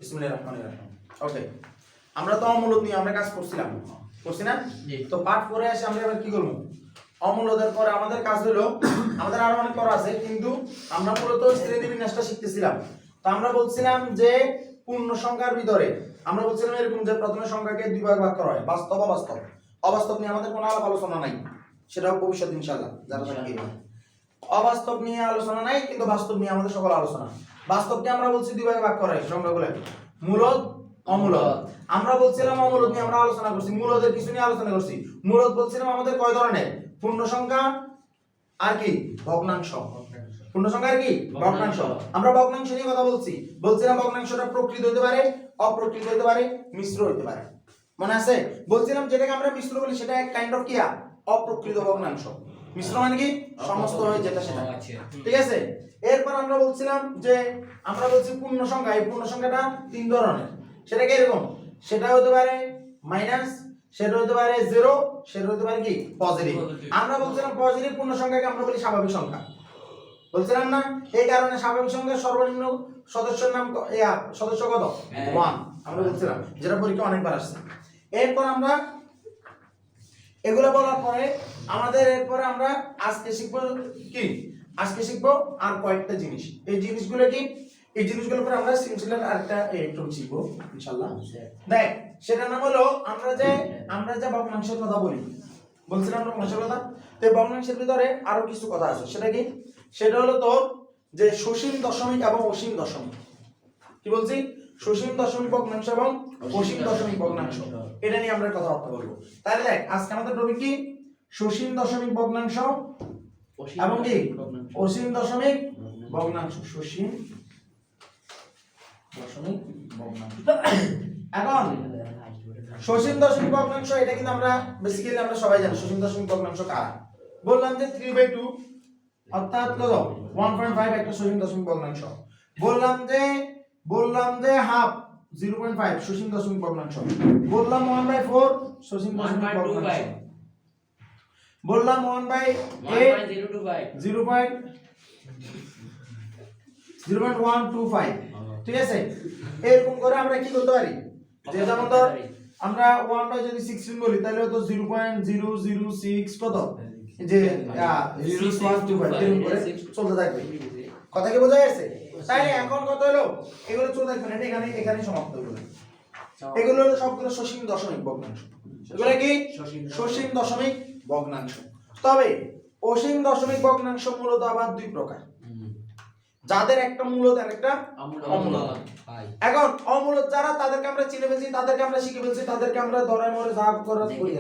বিসমিল্লাহির রহমানির রহিম। ওকে, আমরা তো অমূলদ নিয়ে আমরা কাজ করছিলাম, করছি না? তো পার্ট 4 এ এসে আমরা এবার কি করব? অমূলদের পরে আমাদের কাজ হলো, আমাদের আরো অনেক করা আছে, কিন্তু আমরা মূলত শ্রেণীবিন্যাসটা শিখতেছিলাম। তো আমরা বলছিলাম যে পূর্ণ সংখ্যার ভিতরে আমরা বলছিলাম এরকম যে প্রথমে সংখ্যাকে দুই ভাগ ভাগ করা হয়, বাস্তব অবাস্তব। অবাস্তব নিয়ে আমাদের কোনো আলোচনা নাই, সেটা ভবিষ্যতে ইনশাআল্লাহ যারা থাকবে। অবাস্তব নিয়ে আলোচনা নাই, কিন্তু বাস্তব নিয়ে আমাদের সকল আলোচনা। বাস্তবকে আমরা বলছি দুই ভাগে ভাগ করা হয় সংখ্যাগুলো, মূলদ, অমূলদ। আমরা বলছিলাম অমূলদ নিয়ে আমরা আলোচনা করছি, মূলদের কিছু নিয়ে আলোচনা করছি। মূলদ বলছিলাম আমাদের কয় ধরনের? পূর্ণ সংখ্যা আর কি ভগ্নাংশ। পূর্ণ সংখ্যা আর কি ভগ্নাংশ। আমরা ভগ্নাংশ নিয়ে কথা বলছি, বলছিলাম ভগ্নাংশটা প্রকৃত হতে পারে, অপ্রকৃত হতে পারে, মিশ্র হতে পারে। মনে আছে? বলছিলাম যেটাকে আমরা মিশ্র বলি সেটা এক কাইন্ড অফ কি অপ্রকৃত ভগ্নাংশ। মিশ্র মানে কি সমস্ত হয় যেটা সেটা, ঠিক আছে? এরপর আমরা বলছিলাম যে আমরা বলছি পূর্ণ সংখ্যা, এই পূর্ণ সংখ্যাটা তিন ধরনের। সেটা কি এরকম? সেটা হতে পারে মাইনাস, সেটা হতে পারে জিরো, সেটা হতে পারে কি পজিটিভ। আমরা বলছিলাম পজিটিভ পূর্ণ সংখ্যাকে আমরা বলি স্বাভাবিক সংখ্যা, বলছিলাম না? এই কারণে স্বাভাবিক সংখ্যার সর্বনিম্ন সদস্যের নাম সদস্য কত? 1 আমরা বলছিলাম, যেটা পরীক্ষা অনেকবার আসছে। এরপর আমরা এগুলো বলার পরে আমাদের এরপরে আমরা আজকে শিখব কি? আজকে শিখব আর কয়েকটা জিনিস। এই জিনিসগুলো কি? এই জিনিসগুলোর পরে আমরা সিম্পলের আরেকটা একটু শিখব ইনশাআল্লাহ। দেখ, সেটা নাম হলো আমরা যে ভগ্নাংশের কথা বলি, বলছিলাম আমরা ভগ্নাংশের কথা। তো ভগ্নাংশের ভিতরে আরো কিছু কথা আছে। সেটা কি? সেটা হলো তোর যে সসীম দশমিক এবং অসীম দশমিক। কি বলছি? সসীম দশমিক ভগ্নাংশ এবং অসীম দশমিক ভগ্নাংশ, এটা নিয়ে আমরা কথাবার্তা বলবো। তাহলে দেখ, আজকে আমাদের টপিক কি? সসীম দশমিক ভগ্নাংশ এবং কি অসীম দশমিক ভগ্নাংশ। সসীম দশমিক ভগ্নাংশ। এখন সসীম দশমিক ভগ্নাংশ এটা কিন্তু আমরা বেসিক্যালি আমরা সবাই জানি সসীম দশমিক ভগ্নাংশ কারা। বললাম যে 3/2 অর্থাৎ কত? 1.5 একটা সসীম দশমিক ভগ্নাংশ। বললাম যে হাফ 0.5 সসীম দশমিক ভগ্নাংশ। বললাম 1/4 সসীম দশমিক ভগ্নাংশ। বললাম 1/8 0.125, ঠিক আছে? এরকম করে আমরা কি করতে পারি? যে যেমন ধর আমরা 1 যদি 16 বলি তাহলে তো 0.006 কত? যে 0.125 এরকম করে চলতে থাকবে। কথা কি বোঝা গেছে? তাইলে এখন কত হলো? এগুলো চলতে থাকবে না, এখানে সমাপ্ত হলো। এগুলো হলো সবগুলো সসীম দশমিক ভগ্নাংশ। এগুলো কি সসীম দশমিক ভগ্নাংশ। তবে অসীম দশমিক ভগ্নাংশ মূলত আবার দুই প্রকার, যাদের একটা মূলদ আর একটা অমূলদ। এখন অমূলদ যারা, তাদেরকে আমরা চিনে ফেলছি, তাদেরকে আমরা শিখে ফেলছি, তাদেরকে আমরা ধরায় মরে যা করার করি,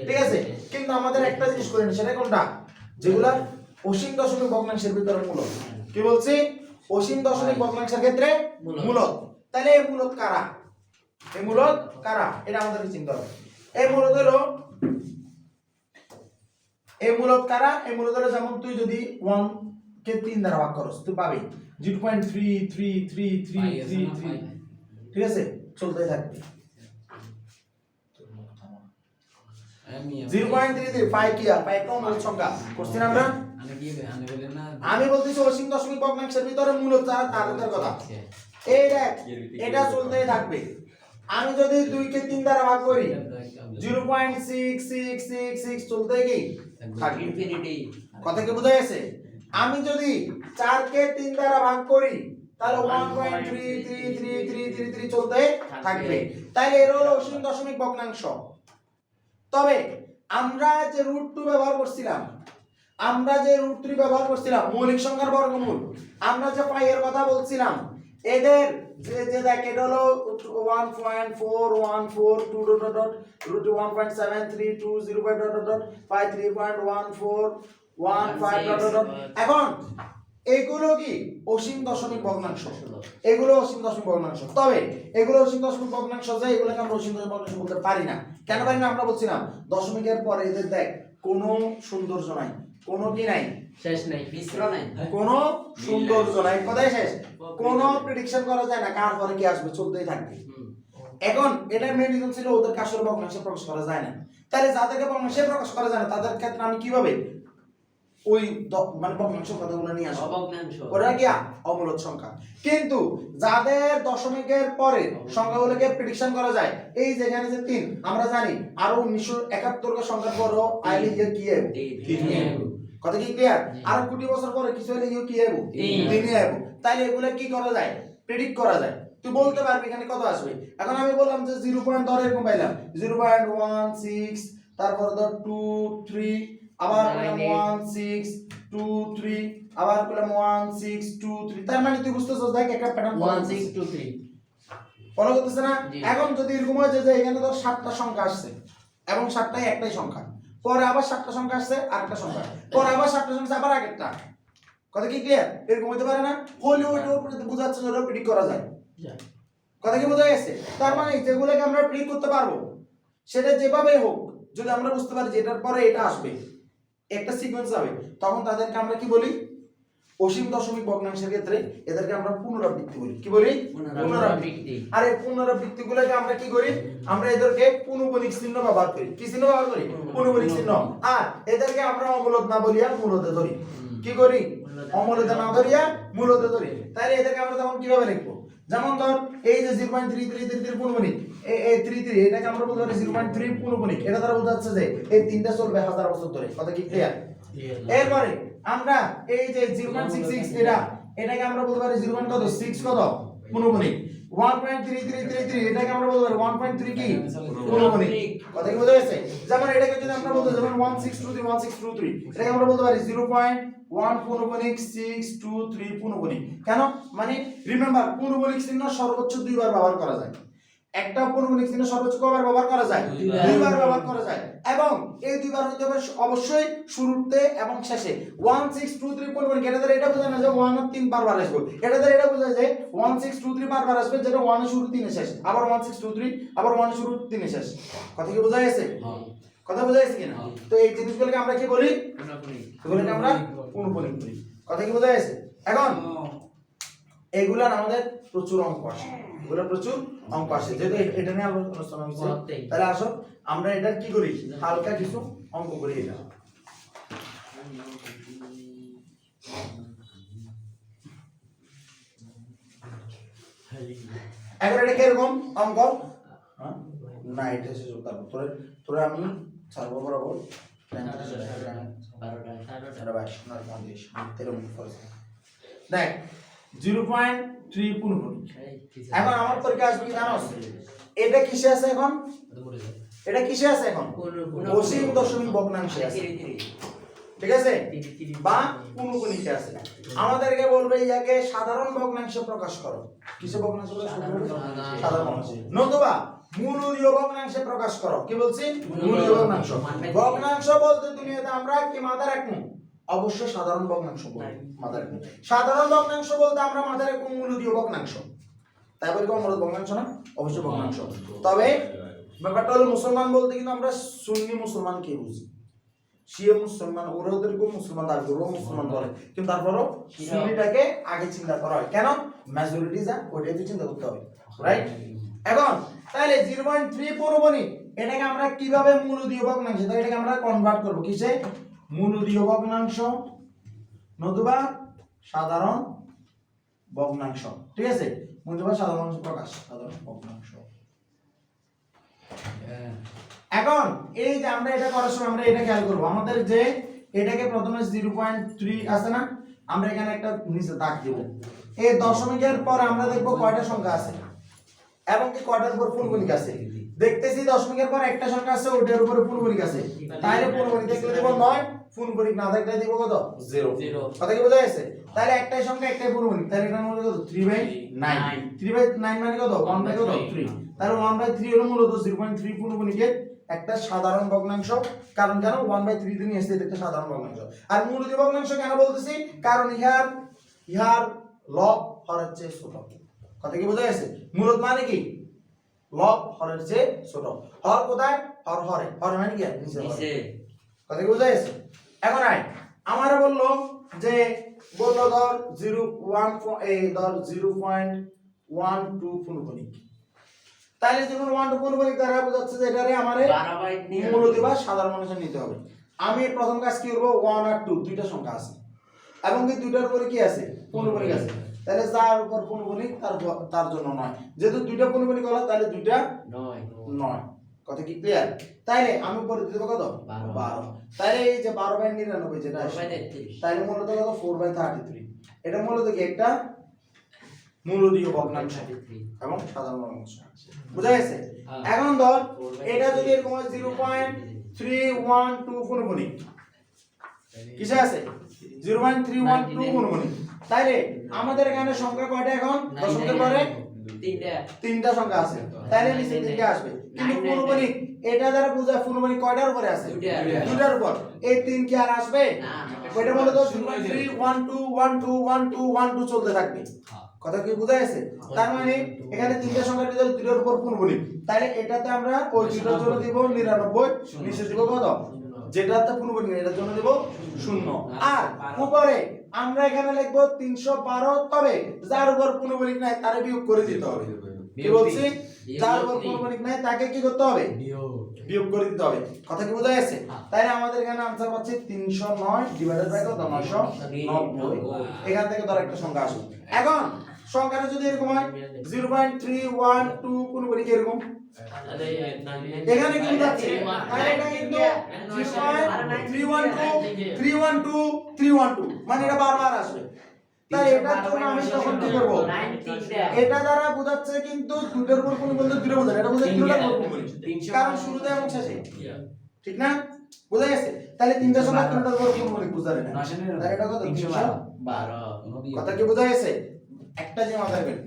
ঠিক আছে? কিন্তু আমাদের একটা জিনিস করিনি, সেটা কোনটা? যেগুলা অসীম দশমিক ভগ্নাংশের ভিতরে মূলদ। কি বলছি? অসীম দশমিক ভগ্নাংশের ক্ষেত্রে মূলদ। তাহলে এই মূলদ কারা? এই মূলদ কারা এটা আমাদের চিন্তা হবে। এই মূলদ হলো যেমন তুই যদি 1 কে 3 দ্বারা ভাগ করস তুই পাবি 0.33333, ঠিক আছে? চলতেই থাকবে 0.335 কি আর পাই কোন মূল সংখ্যা করছিস না আমরা? আমি বলতেছি অসীম দশমিক ভগ্নাংশের ভিতরে মূলদ যারা তাদের কথা। এই দেখ, এটা চলতেই থাকবে। আমি যদি 2 কে 3 দ্বারা ভাগ করি 0.6666 চলতেই কি থাকবে ইনফিনিটি। কথা কি বোঝা গেছে? আমি যদি 4 কে 3 দ্বারা ভাগ করি তাহলে 1.33333 চলতে থাকবে। তাহলে এর হলো অসীম দশমিক ভগ্নাংশ। তবে আমরা যে √2 ব্যবহার করছিলাম, মৌলিক সংখ্যার বর্গমূল, আমরা যে পাই এর কথা বলছিলাম, এদের যে দেখ এটা হলো 1.414142.53.15 এখন এগুলো কি অসীম দশমিক ভগ্নাংশ। এগুলো অসীম দশমিক ভগ্নাংশ। তবে এগুলো অসীম দশমিক ভগ্নাংশ যে এগুলোকে আমরা অসীম দশমিক ভগ্নাংশ বলতে পারি না। কেন পারি না? আমরা বলছিলাম দশমিকের পরে এদের দেখ কোনো সৌন্দর্য নাই, কোনো কি নাই, শেষ নাই, মিশ্র নাই, কোনো সৌন্দর্য নাই। কোথায় শেষ? কোনো প্রেডিকশন করা যায় না কার পরে কি আসবে, চলতেই থাকবে। এখন এটা মেন রিজন ছিল ওদের আসলে ভগ্নাংশে প্রকাশ করা যায় না। তাহলে যাদেরকে ভগ্নাংশে প্রকাশ করা যায় না তাদের ক্ষেত্রে আমি কিভাবে ওই মানে ভগ্নাংশ কথাগুলো নিয়ে আসবে, অভগ্নাংশ ওরা কি অমূলত সংখ্যা। কিন্তু যাদের দশমিকের পরে সংখ্যাগুলোকে প্রেডিকশন করা যায়, এই যেখানে যে 3 আমরা জানি আরো 1971 এর সংখ্যার পরও আইলে ইয়ে কি হবে 3 কথা কি ক্লিয়ার? আর কোটি বছর পরে কিছু হলে ইয়ে কি হবে 3 হবে। তাইলে এগুলো কি করা যায় প্রেডিক্ট করা যায়। তুই বলতে পারবি এখানে কত আসবে। এখন আমি বললাম যে 0 পয়েন্ট ধর এরকম পাইলাম 0.16, তারপর ধর 2 3, আবার বললাম 1 6 2 3, আবার বললাম 1 6 2 3। তার মানে তুই বুঝতেছস দেখ একটা প্যাটার্ন 1 6 2 3 ফলো করতেছ না? এখন যদি এরকম হয় যে এখানে ধর 7টা সংখ্যা আসছে এবং 7টাই একটাই সংখ্যা, পরে আবার 7টা সংখ্যা আসছে আরেকটা সংখ্যা, পরে আবার 7টা সংখ্যা আবার আরেকটা, কথা কি ক্লিয়ার? এরকম হতে পারে না? হলে ওইটার উপরে বোঝাচ্ছে যে ওটা প্রেডিক্ট করা যায়। কথা কি বোঝা গেছে? তার মানে যেগুলোকে আমরা প্রেডিক্ট করতে পারবো সেটা যেভাবে হোক, যদি আমরা বুঝতে পারি যে এটার পরে এটা আসবে, একটা সিকোয়েন্স হবে, তখন তাদেরকে আমরা কি বলি? অসীম দশমিক ভগ্নাংশের ক্ষেত্রে এদেরকে আমরা পুনরাবৃত্তি বলি। কি বলি? পুনরাবৃত্তি। আর এই পুনরাবৃত্তিগুলোকে আমরা কি করি? আমরা এদেরকে পুনঃবণিক চিহ্ন ব্যবহার করি। কি চিহ্ন ব্যবহার করি? পুনঃবণিক চিহ্ন। আর এদেরকে আমরা অমূলত না বলিয়া মূলতে ধরি। কি করি? অমূলতে না ধরিয়া মূলতে ধরি। তাহলে এদেরকে আমরা তখন কিভাবে লিখবো? যেমন ধর এই যে 0.3333 পুনঃবণিক, এই 33 এটাকে আমরা বলতে পারি 0.3 পুনঃবণিক। এটা দ্বারা বোঝাচ্ছে যে এই তিনটা চলবে 1000 বছর ধরে। কথা কি ক্লিয়ার? এরপরে আমরা এই যে 0.66 এটাকে আমরা বলতে পারি 0.6 কত পুনঃবণিক। 1.3333 এটাকে আমরা বলতে পারি 1.3 কি পুনঃবণিক। কথা কি বোঝা গেছে? যেমন এটাকে যদি আমরা বলতে যেমন 1623 এটাকে আমরা বলতে পারি 0.1 পুনঃবণিক 623 পুনঃবণিক। কেন? মানে রিমেম্বার পুনঃবণিক চিহ্ন সর্বোচ্চ 2 বার ব্যবহার করা যায়। একটা পুনঃবণিক চিহ্ন সর্বোচ্চ কয়বার ব্যবহার করা যায়? 2 বার ব্যবহার করা যায়। এবং এই 2 বার হতে হবে অবশ্যই শুরুতে এবং শেষে। 1623 পুনঃবণিক এটা দ্বারা এটা বোঝায় না যে 1 আর 3 বারবার আসবে, এটা দ্বারা এটা বোঝায় যে 1623 বারবার আসবে, যেটা 1 এর শুরু 3 এর শেষ, আবার 1623 আবার 1 এর শুরু 3 এর শেষ। কথা কি বোঝা গেছে? কথা বোঝা গেছে কিনা? তো এই জিনিসগুলোকে আমরা কি বলি? এগুলোকে আমরা পুনঃবণিক বলি। কথা কি বোঝা গেছে? এখন এগুলার আমাদের প্রচুর অঙ্ক আসে, এগুলো প্রচুর অঙ্ক আসে, যেহেতু এটা নিয়ে আলোচনা হচ্ছে, তাহলে আসো আমরা এটা কি করি, হালকা কিছু অঙ্ক করি। এটা এখন এটা কিরকম অঙ্ক না, এটা শেষ হতে হবে তোরে তোরে আমি ছাড়বো বরাবর 0.3 পুনঃবণিক। এখন আমার পরীক্ষা আসবে কি জানো? এটা কিসে আছে এখন? এটা কিসে আছে এখন? অসীম দশমিক ভগ্নাংশে আছে, ঠিক আছে, বা পুনঃবণিকে আছে। আমাদেরকে বলবে ইয়াকে সাধারণ ভগ্নাংশে প্রকাশ করো। কিসে ভগ্নাংশে প্রকাশ করবে? সাধারণ ভগ্নাংশে। নতুবা মূলদীয় ভগ্নাংশে প্রকাশ করো। কি বলছি? মূলদীয় ভগ্নাংশ। ভগ্নাংশ বলতে দুনিয়াতে আমরা কি মাথায় রাখবো? অবশ্যই সাধারণ ভগ্নাংশ বলবো, মাথায় রাখবো। সাধারণ ভগ্নাংশ বলতে আমরা মাথায় রাখবো মূলদীয় ভগ্নাংশ। তাই বলি কোন মূলদ ভগ্নাংশ না, অবশ্যই ভগ্নাংশ। তবে ব্যাপারটা হলো মুসলমান বলতে কিন্তু আমরা সুন্নি মুসলমান কে বুঝি? শিয়া মুসলমান, ওদেরকেও মুসলমান দাবি করে, মুসলমান বলে, কিন্তু তারপরও সুন্নিটাকে আগে চিন্তা করা হয়। কেন? মেজরিটি যা ওইটাই চিন্তা করতে হবে, রাইট? এখন তাহলে 0.3 পুনঃবণিক এটাকে আমরা কিভাবে মূলদীয় ভগ্নাংশ, তাই এটাকে আমরা কনভার্ট করব কিসে? মূলদীয় ভগ্নাংশ নতুবা সাধারণ ভগ্নাংশ, ঠিক আছে, নতুবা সাধারণ অংশ প্রকাশ, সাধারণ ভগ্নাংশ। এখন এই যে আমরা এটা করার সময় আমরা এটা খেয়াল করব, আমাদের যে এটাকে প্রথমে 0.3 আছে না, আমরা এখানে একটা নিচে দাগ দেব। এই দশমিকের পর আমরা দেখব কয়টা সংখ্যা আছে এবং কি কয়টার উপর পুনঃবণিক আছে। দেখতেছি দশমিকের পর একটা সংখ্যা আছে, ওটার উপরে পুনঃবণিক আছে, তাহলে পুনঃবণিক দেখলে দেব 9, পুনঃবণিক না দেখলে দিব কত? 0। কথা কি বোঝা গেছে? তাহলে একটাই সংখ্যা একটাই পুনঃবণিক, তাহলে এটার মূল্য কত? 3/9। 3/9 মানে কত? 1/3। তাহলে 1/3 হলো মূলত 0.3 পুনঃবণিকের একটা সাধারণ ভগ্নাংশ। কারণ কেন? 1/3 দিয়ে এসে একটা সাধারণ ভগ্নাংশ। আর মূলদীয় ভগ্নাংশ কেন বলতেছি? কারণ ইহার লব হরের চেয়ে ছোট। কথা কি বোঝা গেছে? মূলত মানে কি? লব হরের চেয়ে ছোট। হর কোথায়? হরে। হর মানে কি? নিচে। কথা কি বোঝা গেছে? এখন আমারে বললো যে ধর 0.12 পুনঃবণিক। তাহলে যখন 1 টু পুনঃবণিক দ্বারা বোঝাচ্ছে যে এটারে আমারে মূলদীয় বা সাধারণ ভগ্নাংশ নিতে হবে। আমি প্রথম কাজ কি করব 1 আর 2 দুইটা সংখ্যা আছে এবং এই দুইটার উপরে কি আছে পূর্ণবণিক আছে তাহলে যার উপর পূর্ণবণিক তার জন্য নয় যেহেতু দুইটা পূর্ণবণিক হলো তাহলে দুইটা নয় কথা কি ক্লিয়ার তাইলে আমি উপরে দেব কত 12 তাইলে এই যে 12/99 যেটা আসে তাইলে মূলত কত 4/33 এটা মূলত কি একটা মূলদীয় ভগ্নাংশ এবং সাধারণ ভগ্নাংশ বুঝা গেছে এখন ধর এটা যদি এরকম হয় 0.312 পূর্ণবণিক কিসে আছে 0.312 পূর্ণবণিক তাইলে আমাদের এখানে সংখ্যা কয়টা এখন দশমিকের পরে তিনটা সংখ্যা আছে তাইলে নিচে তিনটা আসবে কিন্তু পূর্ণবণিক এটা দ্বারা বোঝায় পূর্ণবণিক কয়টার উপরে আছে দুইটার উপর এই তিন কি আর আসবে ওইটা মূলত 0.312121212 চলতে থাকবে কথা কি বোঝা গেছে তার মানে এখানে তিনটা সংখ্যার ভিতরে দুইটার উপর পূর্ণবণিক তাহলে এটাতে আমরা ওই দুইটার জন্য দেব 99 নিচে দেব কত যেটাতে পূর্ণবণিক এটার জন্য দেব 0 আর উপরে আমরা এখানে লিখব 312 তবে যার উপর পূর্ণবণিক নাই তারে বিয়োগ করে দিতে হবে কি বলছি যার উপর পূর্ণবণিক নাই তাকে কি করতে হবে বিয়োগ করে দিতে হবে কথা কি বোঝা গেছে তাহলে আমাদের এখানে आंसर পাচ্ছি 309 ডিভাইডেড বাই কত 990 এখান থেকে ধর একটা সংখ্যা আসবে এখন সংখ্যাটা যদি এরকম হয় 0.312 পূর্ণবণিক এরকম এখানে কি যাচ্ছে তাহলে এটা কিন্তু 312 মানে এটা বারবার আসবে তাহলে এটার জন্য আমি তখন কি করব এটা দ্বারা বোঝাচ্ছে কিন্তু দুটোর উপর কোন বলতে দুটো বোঝায় এটা বোঝায় দুটোর উপর কোন কারণ শুরুতে এবং শেষে ঠিক না বোঝা গেছে তাহলে তিনটা সংখ্যা তিনটার উপর কোন বলি বোঝারে না তাহলে এটা কত 312 কথা কি বোঝা গেছে একটা যে মাথায় রাখবেন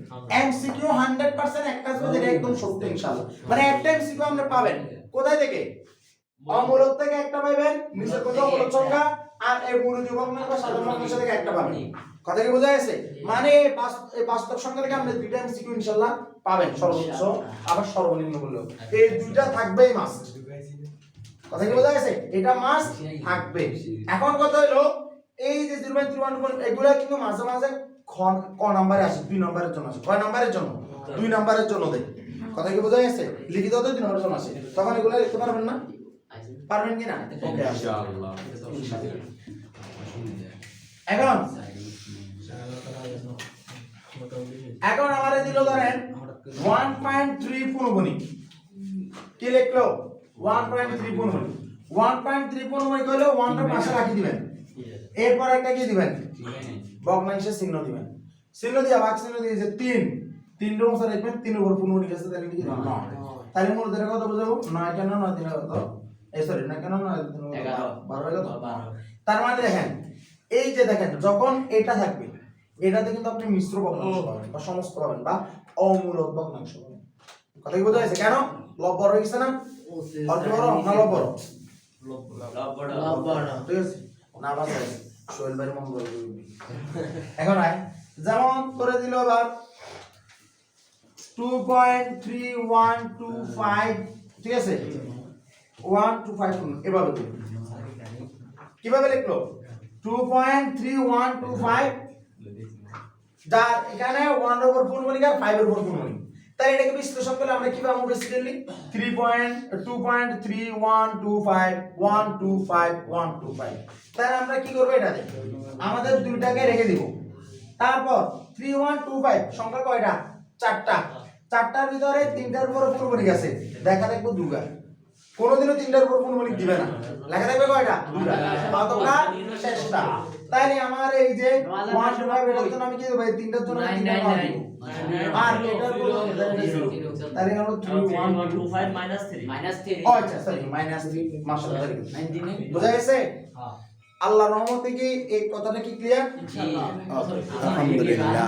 এমসিকিউ 100% একটা আসবে যেটা একদম সত্য ইনশাআল্লাহ মানে একটা এমসিকিউ আপনি পাবেন কোথায় থেকে অমূলক থেকে একটা পাবেন নিচের কত অমূলক সংখ্যা আর এই মূলদীয় ভগ্নাংশ বা সাধারণ ভগ্নাংশ থেকে একটা পাবেন কথা কি বোঝা গেছে মানে এই বাস্তব সংখ্যা থেকে আপনি দুইটা এমসিকিউ ইনশাআল্লাহ পাবেন সর্বোচ্চ আবার সর্বনিম্ন মূল্য এই দুইটা থাকবেই মাস্ট কথা কি বোঝা গেছে এটা মাস্ট থাকবে এখন কথা হলো এই যে 0.312 এগুলা কিন্তু মাঝে মাঝে ক নম্বরে আসে 2 নম্বরের জন্য আসে কয় নম্বরের জন্য 2 নম্বরের জন্য দেয় কথা কি বোঝা গেছে লিখিত তো 2 নম্বরের জন্য আসে তখন এগুলা লিখতে পারবেন না পারবেন কি না ওকে ইনশাআল্লাহ এখন আমারে দিল ধরেন 1.3 পূর্ণবণিক কি লিখলো 1.3 পূর্ণবণিক 1.3 পূর্ণবণিক হলো 1 টা পাশে রাখি দিবেন এরপর একটা কি দিবেন ভগ্নাংশের চিহ্ন দিবেন চিহ্ন দিয়ে ভাগ চিহ্ন দিয়ে যে 3 রকম স্যার লিখবেন 3 এর উপর পূর্ণবণিক আছে তাহলে কি 9 তাহলে মূল ধরে কত বুঝাবো 9 কেন 9 দিন কত এই সরি না কেন 9 12 কত 12 তার মানে দেখেন এই যে দেখেন যখন এটা থাকবে এটাতে কিন্তু আপনি মিশ্র ভগ্নাংশ পাবেন বা সমস্ত পাবেন বা অমূলক ভগ্নাংশ পাবেন কথা কি বোঝা গেছে কেন লব বড় হইছে না অল্প বড় না লব বড় লব বড় ঠিক আছে না বাস আছে সোহেল ভাই মন বড় এখন আয় যেমন করে দিল এবার 2.3125 ঠিক আছে 125 এভাবে দিল কিভাবে লিখলো 2.3125 যার এখানে 1 এর উপর পূর্ণবণিক আর 5 এর উপর পূর্ণবণিক তাই এটাকে বিশ্লেষণ করলে আমরা কি পাবো বেসিক্যালি 2.3125 তাহলে আমরা কি করব এটাতে আমাদের দুইটাকে রেখে দিব তারপর 3125 সংখ্যা কয়টা চারটা চারটার ভিতরে তিনটার উপর পূর্ণবণিক আছে দেখা দেখবো দুগা কোনোদিনও তিনটার উপর পূর্ণবণিক দিবে না লেখা থাকবে কয়টা দুটা কতটা শেষটা তাইলে আমার এই যে 125 এর জন্য আমি কি দেব এই তিনটার জন্য তিনটা নাও দিব আর এটার উপর তাহলে আমরা 3125 -3 ও আচ্ছা সরি -3 মাশাআল্লাহ বুঝা গেছে হ্যাঁ আল্লাহর রহমতে কি এই কথাটা কি ক্লিয়ার ইনশাআল্লাহ আলহামদুলিল্লাহ